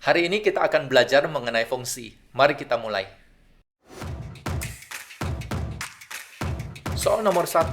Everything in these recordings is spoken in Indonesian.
Hari ini kita akan belajar mengenai fungsi. Mari kita mulai. Soal nomor 1,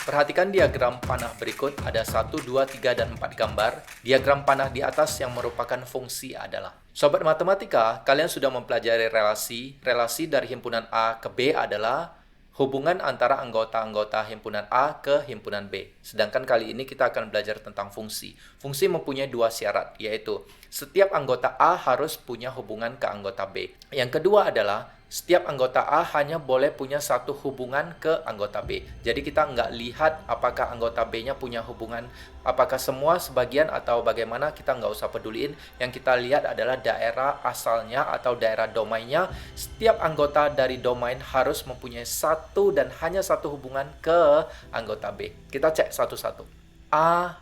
perhatikan diagram panah berikut. Ada 1, 2, 3, dan 4 gambar. Diagram panah di atas yang merupakan fungsi adalah. Sobat matematika, kalian sudah mempelajari relasi. Relasi dari himpunan A ke B adalah hubungan antara anggota-anggota himpunan A ke himpunan B. Sedangkan kali ini kita akan belajar tentang fungsi. Fungsi mempunyai dua syarat, yaitu setiap anggota A harus punya hubungan ke anggota B. Yang kedua adalah setiap anggota A hanya boleh punya satu hubungan ke anggota B. Jadi kita nggak lihat apakah anggota B-nya punya hubungan, apakah semua, sebagian, atau bagaimana, kita nggak usah peduliin. Yang kita lihat adalah daerah asalnya atau daerah domainnya. Setiap anggota dari domain harus mempunyai satu dan hanya satu hubungan ke anggota B. Kita cek satu-satu. A,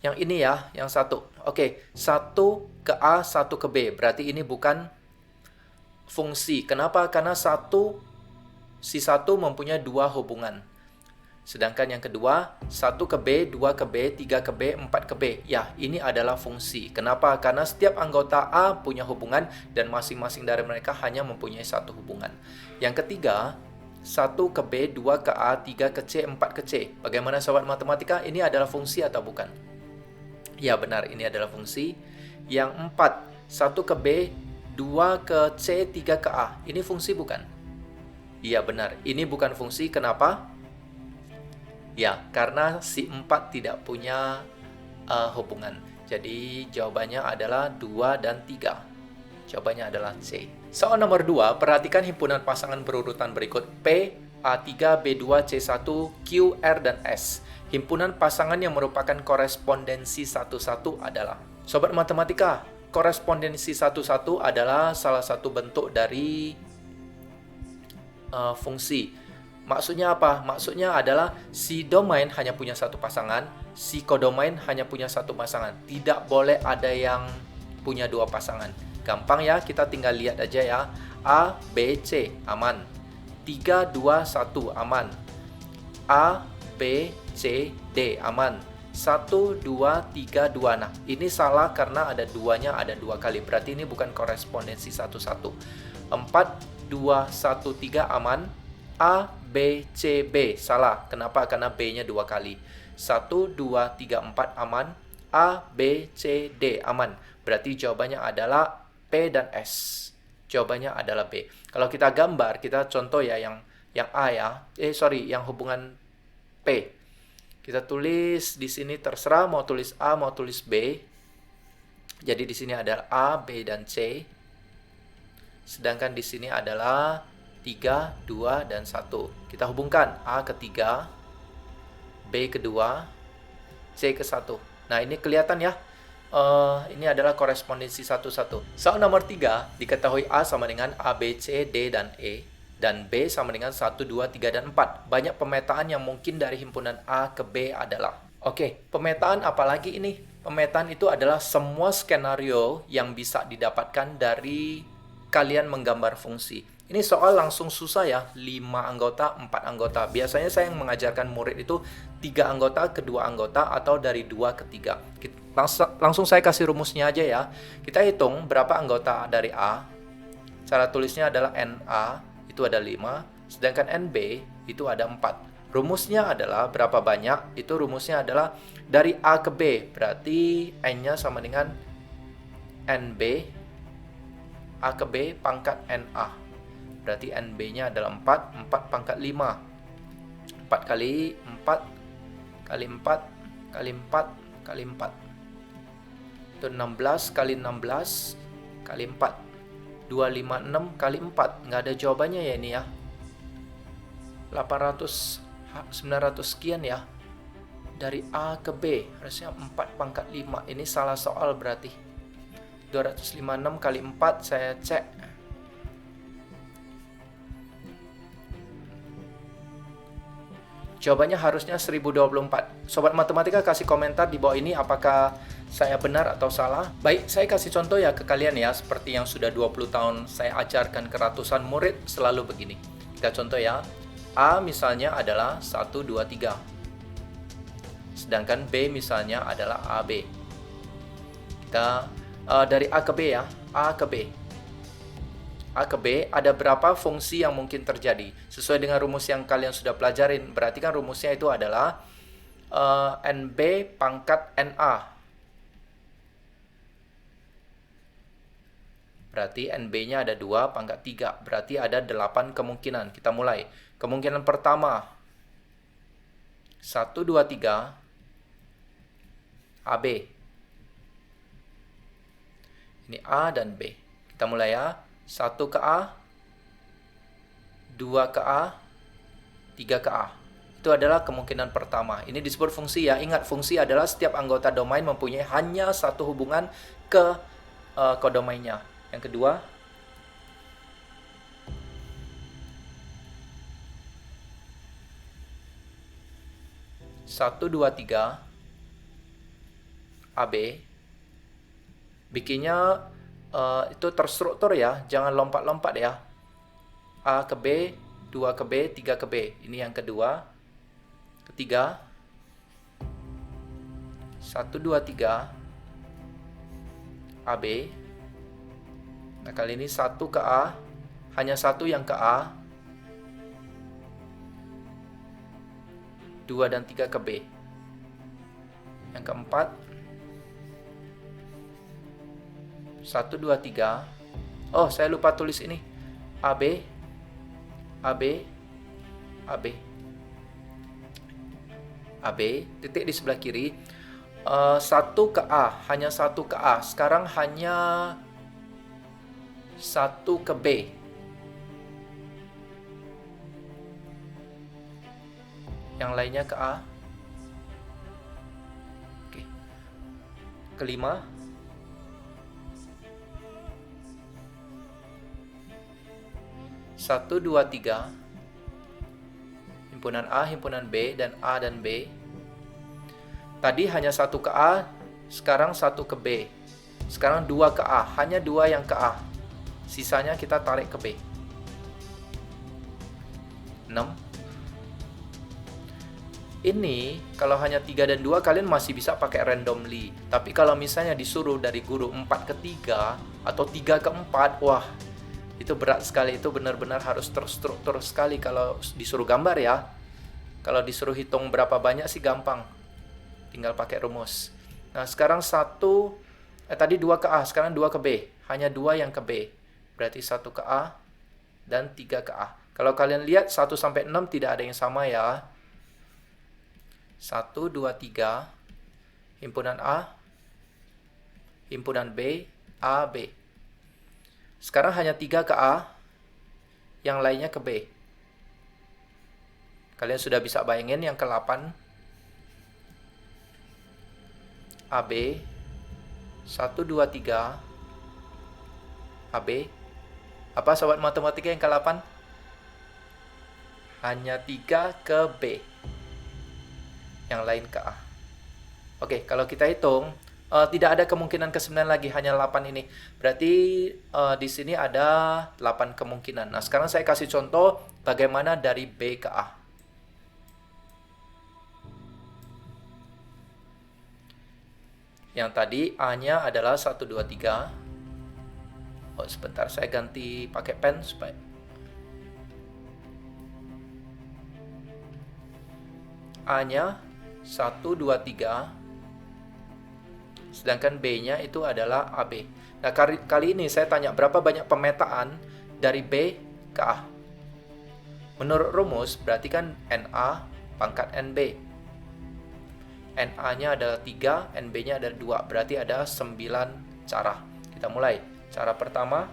yang ini ya, yang satu. Oke, satu ke A, satu ke B. Berarti ini bukan fungsi. Kenapa? Karena si satu mempunyai dua hubungan. Sedangkan yang kedua, 1 ke B, 2 ke B, 3 ke B, 4 ke B. Ya, ini adalah fungsi. Kenapa? Karena setiap anggota A punya hubungan dan masing-masing dari mereka hanya mempunyai satu hubungan. Yang ketiga, 1 ke B, 2 ke A, 3 ke C, 4 ke C. Bagaimana sobat matematika? Ini adalah fungsi atau bukan? Ya, benar, ini adalah fungsi. Yang 4, 1 ke B, 2 ke C, 3 ke A. Ini fungsi bukan? Iya benar, ini bukan fungsi. Kenapa? Ya, karena si 4 tidak punya hubungan. Jadi jawabannya adalah 2 dan 3. Jawabannya adalah C. Soal nomor 2, perhatikan himpunan pasangan berurutan berikut P, A3, B2, C1, Q, R, dan S. Himpunan pasangan yang merupakan korespondensi satu-satu adalah. Sobat matematika, korespondensi satu-satu adalah salah satu bentuk dari fungsi. Maksudnya apa? Maksudnya adalah si domain hanya punya satu pasangan, si kodomain hanya punya satu pasangan. Tidak boleh ada yang punya dua pasangan. Gampang ya, kita tinggal lihat aja ya. A, B, C, aman. 3, 2, 1, aman. A, B, C, D, aman. 1, 2, 3, 2. Nah, ini salah karena ada duanya, ada dua kali. Berarti ini bukan korespondensi satu-satu. 4, 2, 1, 3 aman. A, B, C, B. Salah. Kenapa? Karena B-nya dua kali. 1, 2, 3, 4 aman. A, B, C, D aman. Berarti jawabannya adalah P dan S. Jawabannya adalah B. Kalau kita gambar, kita contoh ya yang A ya. Yang hubungan P. Kita tulis di sini, terserah mau tulis A, mau tulis B. Jadi di sini adalah A, B, dan C. Sedangkan di sini adalah 3, 2, dan 1. Kita hubungkan A ke 3, B ke 2, C ke 1. Nah, ini kelihatan ya. Ini adalah korespondensi satu-satu. Soal nomor 3, diketahui A sama dengan A, B, C, D, dan E. Dan B sama dengan 1, 2, 3, dan 4. Banyak pemetaan yang mungkin dari himpunan A ke B adalah. Oke, pemetaan apalagi ini? Pemetaan itu adalah semua skenario yang bisa didapatkan dari kalian menggambar fungsi. Ini soal langsung susah ya, 5 anggota, 4 anggota. Biasanya saya yang mengajarkan murid itu 3 anggota ke 2 anggota atau dari 2 ke 3. Langsung saya kasih rumusnya aja ya. Kita hitung berapa anggota dari A. Cara tulisnya adalah NA. Itu ada 5, sedangkan NB itu ada 4. Rumusnya adalah berapa banyak? Itu rumusnya adalah dari A ke B, berarti N-nya sama dengan NB, A ke B pangkat NA. Berarti NB-nya adalah 4, 4 pangkat 5. 4 kali 4 kali 4 kali 4 kali 4. Itu 16 kali 16 kali 4. 256 kali 4. Nggak ada jawabannya ya ini ya. 900 sekian ya. Dari A ke B. Harusnya 4 pangkat 5. Ini salah soal berarti. 256 kali 4 saya cek. Jawabannya harusnya 1024. Sobat matematika kasih komentar di bawah ini apakah saya benar atau salah. Baik, saya kasih contoh ya ke kalian ya. Seperti yang sudah 20 tahun saya ajarkan ke ratusan murid selalu begini. Kita contoh ya. A misalnya adalah 1, 2, 3. Sedangkan B misalnya adalah AB. Kita dari A ke B ya. A ke B. A ke B, ada berapa fungsi yang mungkin terjadi? Sesuai dengan rumus yang kalian sudah pelajarin, berarti kan rumusnya itu adalah NB pangkat NA. Berarti NB-nya ada 2 pangkat 3. Berarti ada 8 kemungkinan. Kita mulai. Kemungkinan pertama. 1, 2, 3. AB. Ini A dan B. Kita mulai ya. 1 ke A. 2 ke A. 3 ke A. Itu adalah kemungkinan pertama. Ini disebut fungsi ya. Ingat, fungsi adalah setiap anggota domain mempunyai hanya satu hubungan ke kodomainnya. Yang kedua, satu, dua, tiga, AB, bikinnya itu terstruktur ya, jangan lompat-lompat ya. A ke B, 2 ke B, 3 ke B. Ini yang kedua. Ketiga, 1, 2, 3, AB. Nah, kali ini 1 ke A, hanya 1 yang ke A, 2 dan 3 ke B. Yang keempat, 1, 2, 3. Oh, saya lupa tulis ini. AB, AB, AB. AB, titik di sebelah kiri. 1 ke A, hanya 1 ke A. Sekarang hanya 1 ke B. Yang lainnya ke A. Oke. Kelima. Satu, dua, tiga. Himpunan A, himpunan B, dan A dan B. Tadi hanya 1 ke A, sekarang 1 ke B. Sekarang 2 ke A, hanya 2 yang ke A. Sisanya kita tarik ke B. 6. Ini kalau hanya 3 dan 2 kalian masih bisa pakai randomly. Tapi kalau misalnya disuruh dari guru 4 ke 3 atau 3 ke 4, wah, itu berat sekali. Itu benar-benar harus terstruktur sekali kalau disuruh gambar ya. Kalau disuruh hitung berapa banyak sih gampang. Tinggal pakai rumus. Nah, sekarang tadi 2 ke A, sekarang 2 ke B. Hanya 2 yang ke B. Berarti 1 ke A dan 3 ke A. Kalau kalian lihat 1 sampai 6 tidak ada yang sama ya. 1, 2, 3. Himpunan A. Himpunan B. A, B. Sekarang hanya 3 ke A. Yang lainnya ke B. Kalian sudah bisa bayangin yang ke-8. AB. 1, 2, 3. AB. Apa sobat matematika yang ke-8? Hanya 3 ke B. Yang lain ke A. Oke, kalau kita hitung, tidak ada kemungkinan ke-9 lagi, hanya 8 ini. Berarti di sini ada 8 kemungkinan. Nah, sekarang saya kasih contoh bagaimana dari B ke A. Yang tadi A-nya adalah 1, 2, 3. Oh, sebentar, saya ganti pakai pen supaya A-nya 1, 2, 3. Sedangkan B-nya itu adalah AB. Nah, kali ini saya tanya berapa banyak pemetaan dari B ke A. Menurut rumus, berarti kan NA pangkat NB. NA-nya adalah 3, NB-nya adalah 2. Berarti ada 9 cara. Kita mulai. Cara pertama,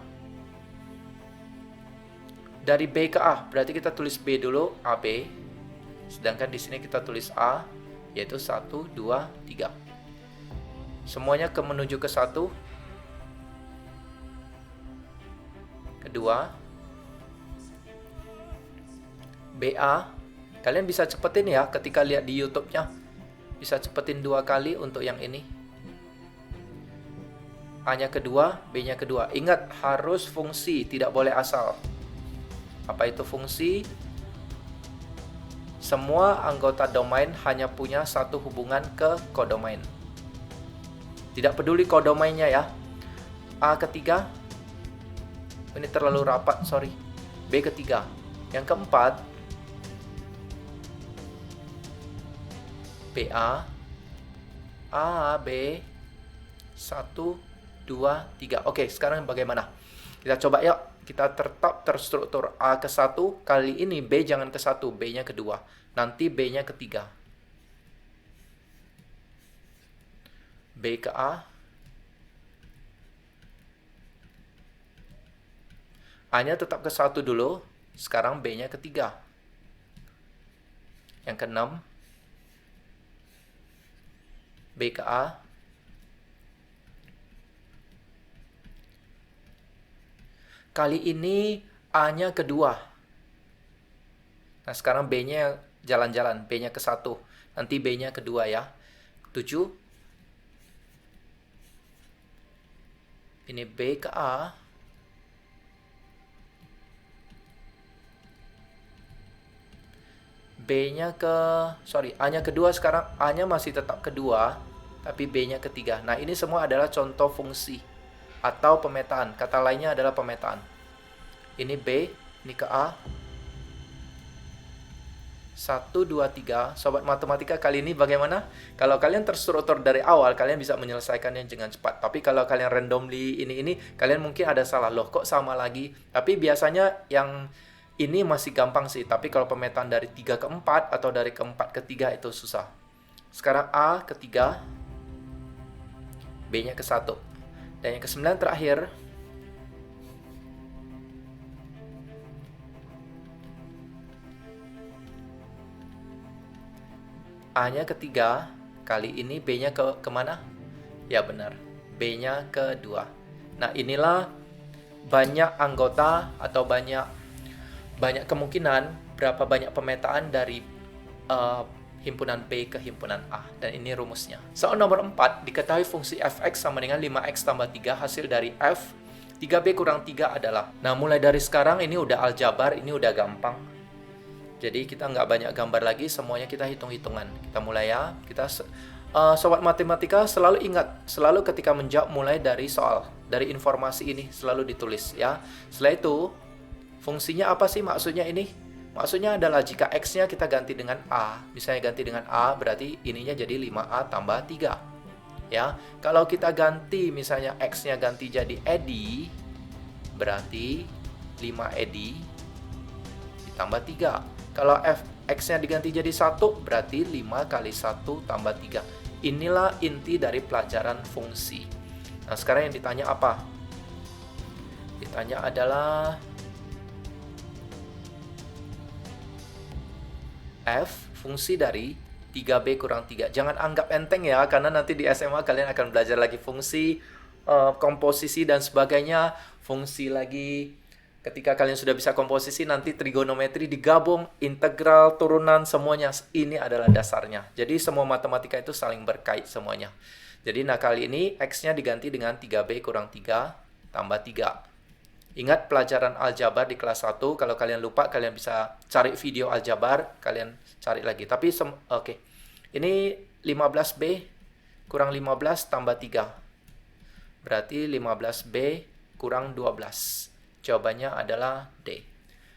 dari B ke A, berarti kita tulis B dulu, AB. Sedangkan di sini kita tulis A, yaitu 1, 2, 3. Semuanya menuju ke 1. Kedua, BA. Kalian bisa cepetin ya ketika lihat di YouTube-nya. Bisa cepetin 2 kali untuk yang ini. A-nya kedua, B-nya kedua. Ingat, harus fungsi, tidak boleh asal. Apa itu fungsi? Semua anggota domain hanya punya satu hubungan ke kodomain. Tidak peduli kodomainnya ya. A ketiga. Ini terlalu rapat, sorry. B ketiga. Yang keempat, BA, A, B, 1, 2, 3. Oke, sekarang bagaimana? Kita coba yuk. Kita tetap terstruktur A ke 1. Kali ini B jangan ke 1, B-nya kedua. Nanti B-nya ketiga. B ke A. A-nya tetap ke 1 dulu. Sekarang B-nya ketiga. Yang keenam, B ke A. Kali ini A-nya kedua. Nah, sekarang B-nya jalan-jalan. B-nya ke 1. Nanti B-nya kedua ya. 7. Ini B ke A. B-nya A-nya kedua, sekarang A-nya masih tetap kedua, tapi B-nya ketiga. Nah, ini semua adalah contoh fungsi atau pemetaan. Kata lainnya adalah pemetaan. Ini B, ini ke A. 1, 2, 3. Sobat matematika, kali ini bagaimana? Kalau kalian terstruktur dari awal, kalian bisa menyelesaikannya dengan cepat. Tapi kalau kalian randomly ini, kalian mungkin ada salah. Loh, kok sama lagi? Tapi biasanya yang ini masih gampang sih, tapi kalau pemetaan dari 3 ke 4 atau dari keempat ke 3 itu susah. Sekarang A ke 3, B-nya ke 1. Dan yang ke 9 terakhir, A-nya ketiga, kali ini B-nya kemana? Ya benar, B-nya kedua. Nah, inilah banyak anggota atau banyak kemungkinan berapa banyak pemetaan dari himpunan B ke himpunan A. Dan ini rumusnya. Soal nomor 4, diketahui fungsi fx sama dengan 5x tambah 3 hasil dari f 3b kurang 3 adalah. Nah, mulai dari sekarang ini udah aljabar, ini udah gampang. Jadi kita nggak banyak gambar lagi, semuanya kita hitung-hitungan. Kita mulai ya. Sobat matematika selalu ingat, selalu ketika menjawab mulai dari soal, dari informasi ini selalu ditulis ya. Setelah itu, fungsinya apa sih maksudnya ini? Maksudnya adalah jika X-nya kita ganti dengan A, misalnya ganti dengan A, berarti ininya jadi 5A tambah 3. Ya, kalau kita ganti misalnya X-nya ganti jadi Edi, berarti 5 Edi ditambah 3. Kalau X-nya diganti jadi 1, berarti 5 kali 1 tambah 3. Inilah inti dari pelajaran fungsi. Nah, sekarang yang ditanya apa? Ditanya adalah F fungsi dari 3B kurang 3. Jangan anggap enteng ya, karena nanti di SMA kalian akan belajar lagi fungsi, komposisi dan sebagainya. Fungsi lagi, ketika kalian sudah bisa komposisi, nanti trigonometri digabung, integral, turunan, semuanya. Ini adalah dasarnya. Jadi semua matematika itu saling berkait semuanya. Jadi nah kali ini X-nya diganti dengan 3B kurang 3 tambah 3. Ingat pelajaran aljabar di kelas 1, kalau kalian lupa kalian bisa cari video aljabar, kalian cari lagi. Tapi oke. Ini 15B kurang 15 tambah 3. Berarti 15B kurang 12. Jawabannya adalah D.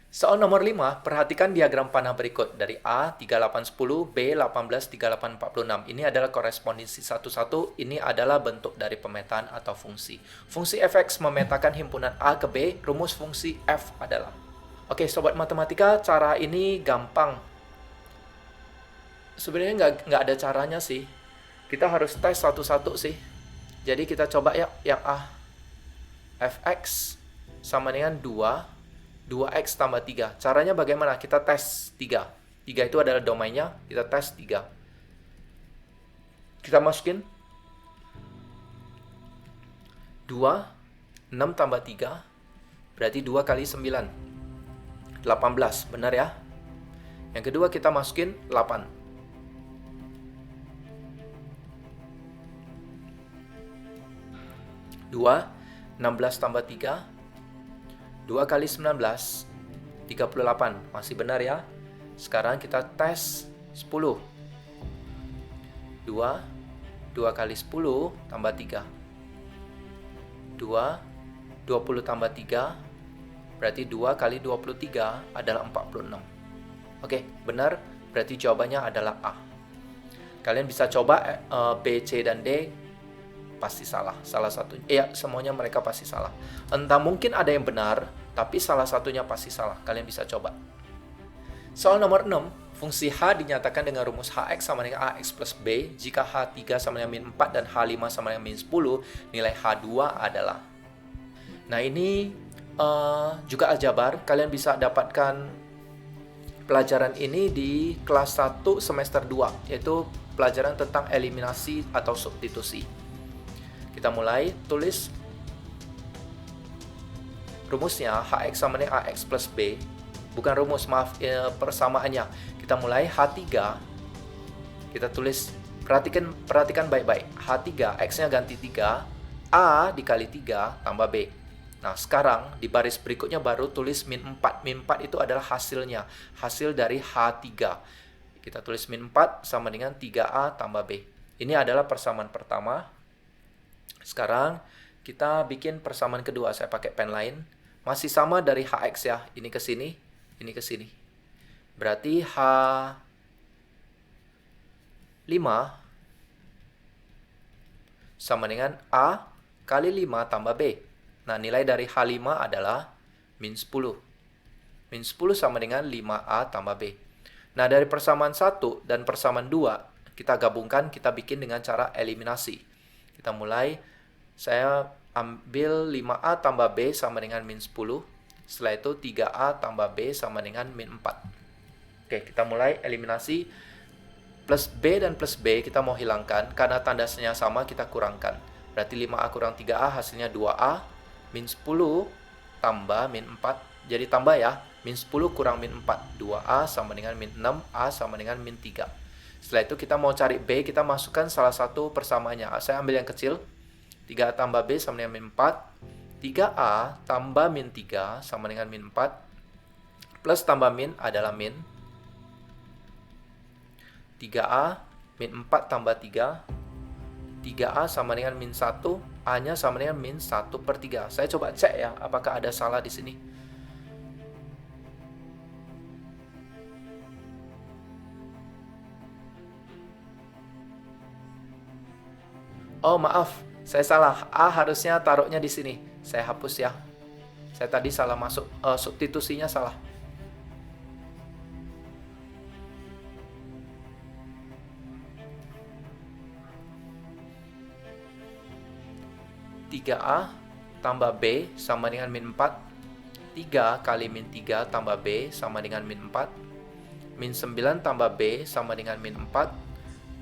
Soal nomor 5, perhatikan diagram panah berikut dari A 3810, B 18 3846. Ini adalah korespondensi satu-satu. Ini adalah bentuk dari pemetaan atau fungsi. Fungsi fx memetakan himpunan A ke B. Rumus fungsi f adalah. Oke, sobat matematika, cara ini gampang. Sebenarnya nggak ada caranya sih. Kita harus tes satu-satu sih. Jadi kita coba ya yang A. Fx sama dengan 2x tambah 3. Caranya bagaimana? Kita tes 3. 3 itu adalah domainnya, kita tes 3. Kita masukin 2, 6 tambah 3, berarti 2 kali 9. 18, benar ya? Yang kedua kita masukin 8. 2, 16 tambah 3, 2 kali 19, 38. Masih benar ya? Sekarang kita tes 10. 2 kali 10 tambah 3. 2, 20 tambah 3, berarti 2 kali 23 adalah 46. Oke, benar, berarti jawabannya adalah A. Kalian bisa coba B, C, dan D, pasti salah. Salah satu, semuanya mereka pasti salah. Entah mungkin ada yang benar, tapi salah satunya pasti salah. Kalian bisa coba. Soal nomor 6, fungsi H dinyatakan dengan rumus Hx sama dengan Ax plus B. Jika H3 sama dengan min 4 dan H5 sama dengan min 10, nilai H2 adalah. Nah, ini juga aljabar. Kalian bisa dapatkan pelajaran ini di kelas 1 semester 2, yaitu pelajaran tentang eliminasi atau substitusi. Kita mulai, tulis rumusnya Hx sama dengan Ax plus B. Bukan rumus, maaf, persamaannya. Kita mulai H3. Kita tulis, perhatikan baik-baik. H3, X-nya ganti 3, A dikali 3 tambah B. Nah, sekarang di baris berikutnya baru tulis min 4. Min 4 itu adalah hasilnya, hasil dari H3. Kita tulis min 4 sama dengan 3A tambah B. Ini adalah persamaan pertama. Sekarang kita bikin persamaan kedua. Saya pakai pen lain. Masih sama dari Hx ya. Ini ke sini, ini ke sini. Berarti H5 sama dengan A kali 5 tambah B. Nah, nilai dari H5 adalah min 10. Min 10 sama dengan 5A tambah B. Nah, dari persamaan 1 dan persamaan 2, kita gabungkan, kita bikin dengan cara eliminasi. Kita mulai, saya ambil 5A tambah B sama dengan min 10. Setelah itu 3A tambah B sama dengan min 4. Oke, kita mulai eliminasi. Plus B dan plus B kita mau hilangkan. Karena tandanya sama, kita kurangkan. Berarti 5A kurang 3A hasilnya 2A. Min 10 tambah min 4. Jadi tambah ya. Min 10 kurang min 4. 2A sama dengan min 6. A sama dengan min 3. Setelah itu kita mau cari B. Kita masukkan salah satu persamaannya. Saya ambil yang kecil. 3A tambah B sama dengan min 4. 3A tambah min 3 sama dengan min 4. Plus tambah min adalah min 3A, min 4 tambah 3, 3A sama dengan min 1, A-nya sama dengan min 1/3. Saya coba cek ya, apakah ada salah di sini. Oh, maaf, saya salah. A harusnya taruhnya di sini. Saya hapus ya. Saya tadi salah masuk, substitusinya salah. 3A tambah B sama dengan min 4. 3 kali min 3 tambah B sama dengan min 4. Min 9 tambah B sama dengan min 4.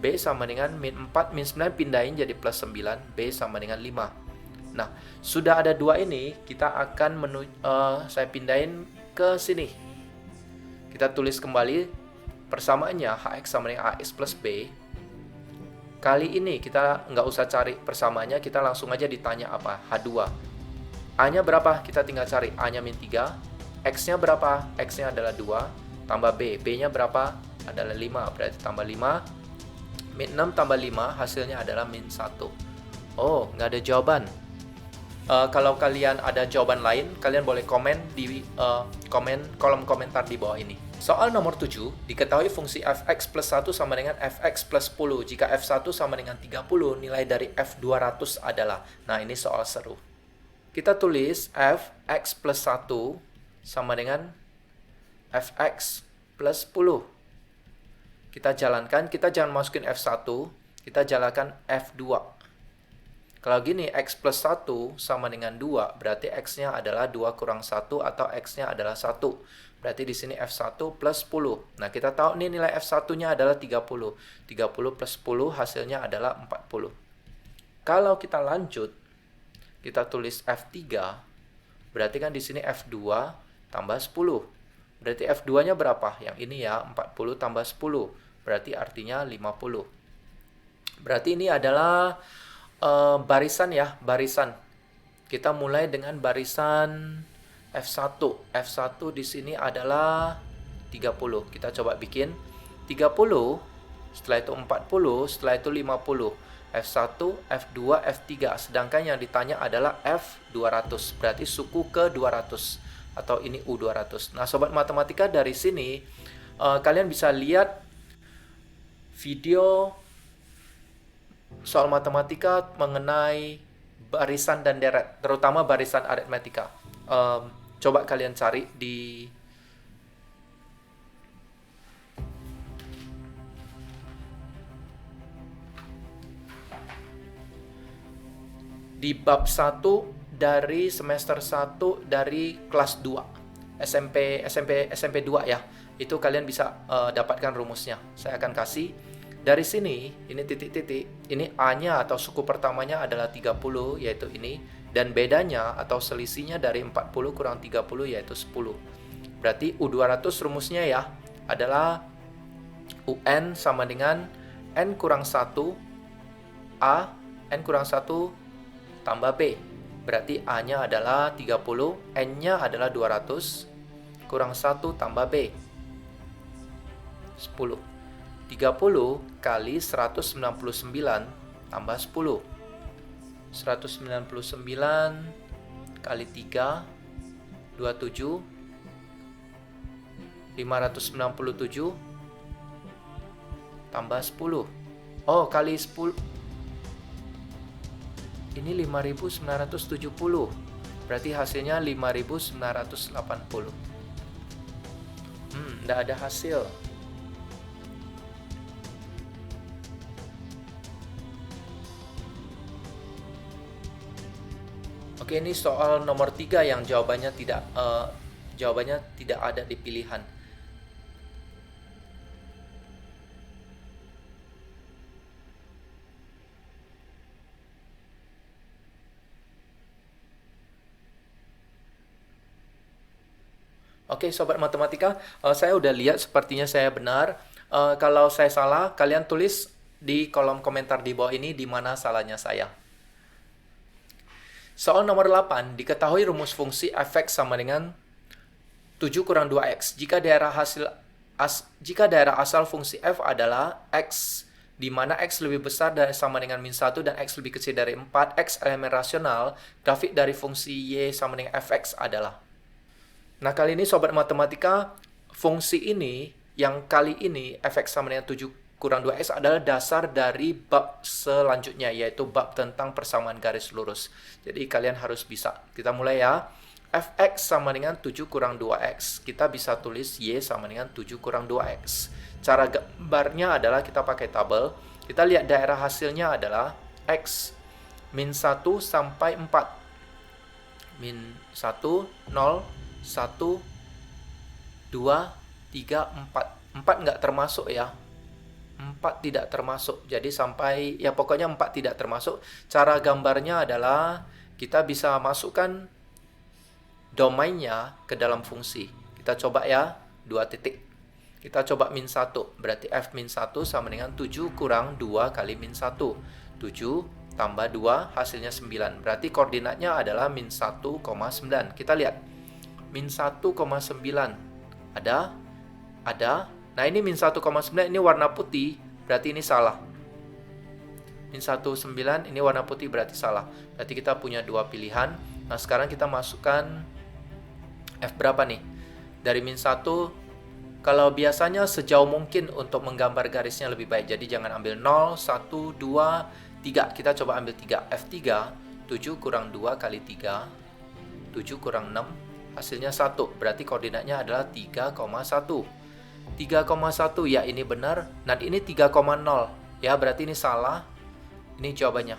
B sama dengan min 4. Min 9 pindahin jadi plus 9. B sama dengan 5. Nah, sudah ada dua ini, kita akan saya pindahin ke sini. Kita tulis kembali persamaannya Hx sama dengan Ax plus B. Kali ini kita nggak usah cari persamaannya, kita langsung aja ditanya apa? H2. A-nya berapa? Kita tinggal cari. A-nya min 3. X-nya berapa? X-nya adalah 2. Tambah B. B-nya berapa? Adalah 5. Berarti tambah 5. Min 6 tambah 5, hasilnya adalah min 1. Oh, nggak ada jawaban. Kalau kalian ada jawaban lain, kalian boleh komen di kolom komentar di bawah ini. Soal nomor 7, diketahui fungsi fx plus 1 sama dengan fx plus 10. Jika f1 sama dengan 30, nilai dari f200 adalah. Nah, ini soal seru. Kita tulis fx plus 1 sama dengan fx plus 10. Kita jalankan, kita jangan masukin f1, kita jalankan f2. Kalau gini, x plus 1 sama dengan 2, berarti x-nya adalah 2 kurang 1 atau x-nya adalah 1. Berarti di sini f1 plus 10. Nah, kita tahu nih nilai f1-nya adalah 30. 30 plus 10 hasilnya adalah 40. Kalau kita lanjut, kita tulis f3, berarti kan di sini f2 tambah 10. Berarti f2-nya berapa? Yang ini ya, 40 tambah 10. Berarti artinya 50. Berarti ini adalah barisan ya, barisan. Kita mulai dengan barisan F1. F1 di sini adalah 30. Kita coba bikin 30, setelah itu 40, setelah itu 50. F1, F2, F3. Sedangkan yang ditanya adalah F200. Berarti suku ke-200 atau ini U200. Nah, sobat matematika, dari sini kalian bisa lihat video soal matematika mengenai barisan dan deret, terutama barisan aritmatika. Coba kalian cari di bab 1 dari semester 1 dari kelas 2 SMP 2 ya. Itu kalian bisa dapatkan rumusnya. Saya akan kasih dari sini, ini titik-titik, ini A-nya atau suku pertamanya adalah 30, yaitu ini, dan bedanya atau selisihnya dari 40 kurang 30 yaitu 10. Berarti U200 rumusnya ya adalah UN sama dengan N kurang 1 A, N kurang 1 tambah B. Berarti A-nya adalah 30, N-nya adalah 200, kurang 1 tambah B, 10. 30 kali 199 tambah 10. 199 kali 3, 27. 597 tambah 10. Oh, kali 10. Ini 5970. Berarti hasilnya 5980. Nggak ada hasil. Oke, ini soal nomor 3 yang jawabannya tidak ada di pilihan. Oke, sobat matematika, saya udah lihat sepertinya saya benar. Kalau saya salah, kalian tulis di kolom komentar di bawah ini di mana salahnya saya. Soal nomor 8, diketahui rumus fungsi f(x) sama dengan 7 kurang 2x. Jika daerah asal fungsi f adalah x, di mana x lebih besar dari sama dengan min 1 dan x lebih kecil dari 4, x elemen rasional, grafik dari fungsi y sama dengan fx adalah. Nah, kali ini sobat matematika, fungsi ini, yang kali ini fx sama dengan 7 kurang 2x adalah dasar dari bab selanjutnya, yaitu bab tentang persamaan garis lurus. Jadi kalian harus bisa. Kita mulai ya. Fx sama dengan 7 kurang 2x. Kita bisa tulis y sama dengan 7 kurang 2x. Cara gambarnya adalah kita pakai tabel. Kita lihat daerah hasilnya adalah x min 1 sampai 4. Min 1, 0, 1, 2, 3, 4. 4 nggak termasuk ya. 4 tidak termasuk. Jadi sampai, ya pokoknya 4 tidak termasuk. Cara gambarnya adalah kita bisa masukkan domainnya ke dalam fungsi. Kita coba ya, 2 titik. Kita coba min 1. Berarti f min 1 sama dengan 7 kurang 2 kali min 1. 7 tambah 2 hasilnya 9. Berarti koordinatnya adalah min 1,9. Kita lihat. Min 1,9. Ada. Nah, ini min 1,9, ini warna putih, berarti ini salah. Min 19, ini warna putih, berarti salah. Berarti kita punya 2 pilihan. Nah, sekarang kita masukkan F berapa nih? Dari min 1, kalau biasanya sejauh mungkin untuk menggambar garisnya lebih baik. Jadi jangan ambil 0, 1, 2, 3. Kita coba ambil 3. F3, 7 kurang 2 kali 3, 7 kurang 6, hasilnya 1. Berarti koordinatnya adalah 3,1. 3,1, ya ini benar. Nah, ini 3,0. Ya, berarti ini salah. Ini jawabannya.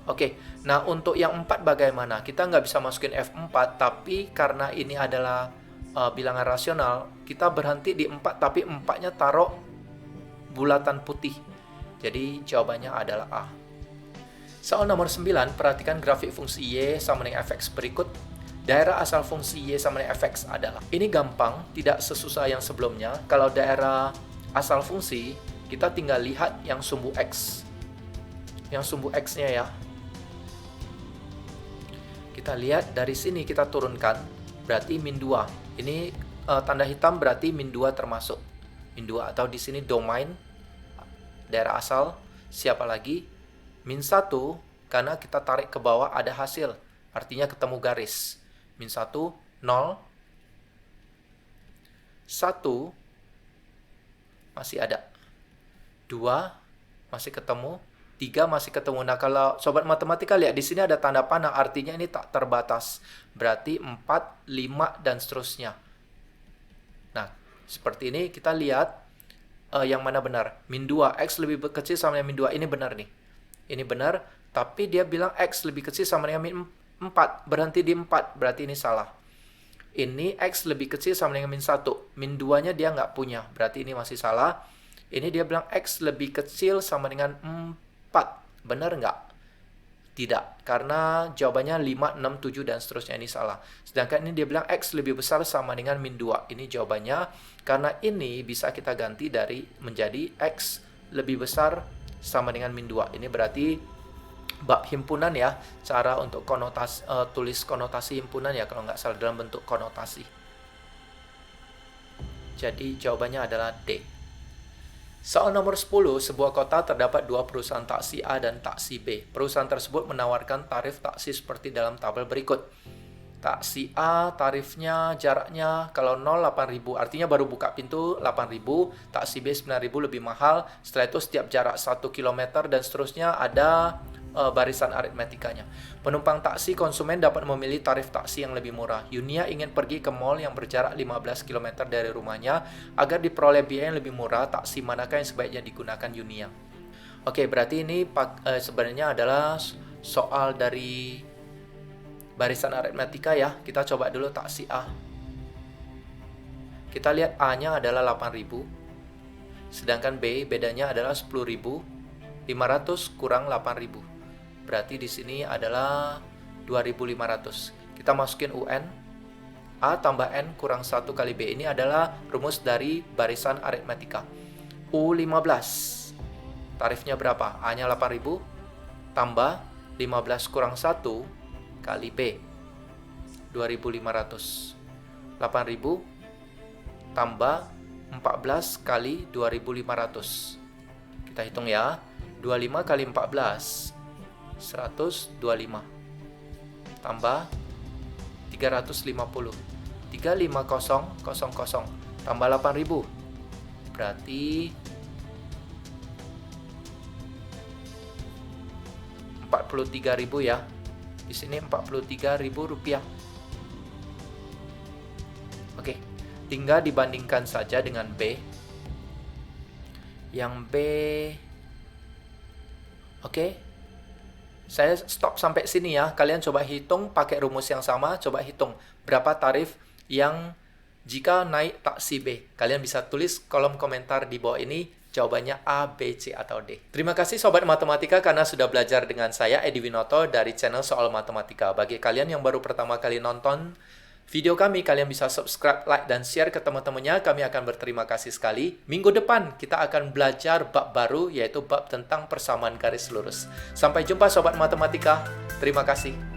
Oke, nah untuk yang 4 bagaimana? Kita nggak bisa masukin F4, tapi karena ini adalah bilangan rasional, kita berhenti di 4, tapi 4-nya taruh bulatan putih. Jadi jawabannya adalah A. Soal nomor 9, perhatikan grafik fungsi y sama dengan fx berikut. Daerah asal fungsi y sama dengan fx adalah. Ini gampang, tidak sesusah yang sebelumnya. Kalau daerah asal fungsi, kita tinggal lihat yang sumbu x. Yang sumbu x-nya ya. Kita lihat dari sini, kita turunkan, berarti min 2. Ini tanda hitam berarti min 2 termasuk. Min 2 atau di sini domain daerah asal, siapa lagi? Min 1, karena kita tarik ke bawah ada hasil. Artinya ketemu garis. Min 1, 0. 1, masih ada. 2, masih ketemu. 3, masih ketemu. Nah, kalau sobat matematika lihat, di sini ada tanda panah. Artinya ini tak terbatas. Berarti 4, 5, dan seterusnya. Nah, seperti ini kita lihat yang mana benar. Min 2, X lebih kecil sama dengan min 2. Ini benar nih. Ini benar, tapi dia bilang X lebih kecil sama dengan min 4. Berhenti di 4, berarti ini salah. Ini X lebih kecil sama dengan min 1. Min 2-nya dia nggak punya, berarti ini masih salah. Ini dia bilang X lebih kecil sama dengan 4. Benar nggak? Tidak, karena jawabannya 5, 6, 7, dan seterusnya ini salah. Sedangkan ini dia bilang X lebih besar sama dengan min 2. Ini jawabannya, karena ini bisa kita ganti dari menjadi X lebih besar sama dengan min 2. Ini berarti bab himpunan ya, cara untuk konotasi, tulis konotasi himpunan ya, kalau nggak salah dalam bentuk konotasi. Jadi jawabannya adalah D. Soal nomor 10, sebuah kota terdapat dua perusahaan taksi A dan taksi B. Perusahaan tersebut menawarkan tarif taksi seperti dalam tabel berikut. Taksi A tarifnya jaraknya kalau 0 8.000, artinya baru buka pintu 8.000, taksi B 9.000 lebih mahal. Setelah itu setiap jarak 1 km dan seterusnya ada barisan aritmetikanya. Penumpang taksi konsumen dapat memilih tarif taksi yang lebih murah. Yunia ingin pergi ke mall yang berjarak 15 km dari rumahnya. Agar diperoleh biaya yang lebih murah, taksi manakah yang sebaiknya digunakan Yunia? Oke, berarti ini sebenarnya adalah soal dari barisan aritmetika ya. Kita coba dulu taksi A. Kita lihat A-nya adalah 8.000. Sedangkan B bedanya adalah 10.000. 500 kurang 8.000. Berarti di sini adalah 2.500. Kita masukin UN. A tambah N kurang 1 kali B. Ini adalah rumus dari barisan aritmetika. U15. Tarifnya berapa? A-nya 8.000 tambah 15 kurang 1 kali B. 2.500. 8.000 tambah 14 kali 2.500. Kita hitung ya. 25 kali 14 125 tambah 350 35000 tambah 8.000 berarti 43.000 ya. Di sini 43.000 rupiah. Oke, tinggal dibandingkan saja dengan B. Yang B, oke. Saya stop sampai sini ya. Kalian coba hitung pakai rumus yang sama. Coba hitung berapa tarif yang jika naik taksi B. Kalian bisa tulis kolom komentar di bawah ini. Jawabannya A, B, C, atau D. Terima kasih Sobat Matematika karena sudah belajar dengan saya, Edi Winoto, dari channel Soal Matematika. Bagi kalian yang baru pertama kali nonton video kami, kalian bisa subscribe, like, dan share ke teman-temannya. Kami akan berterima kasih sekali. Minggu depan kita akan belajar bab baru, yaitu bab tentang persamaan garis lurus. Sampai jumpa Sobat Matematika. Terima kasih.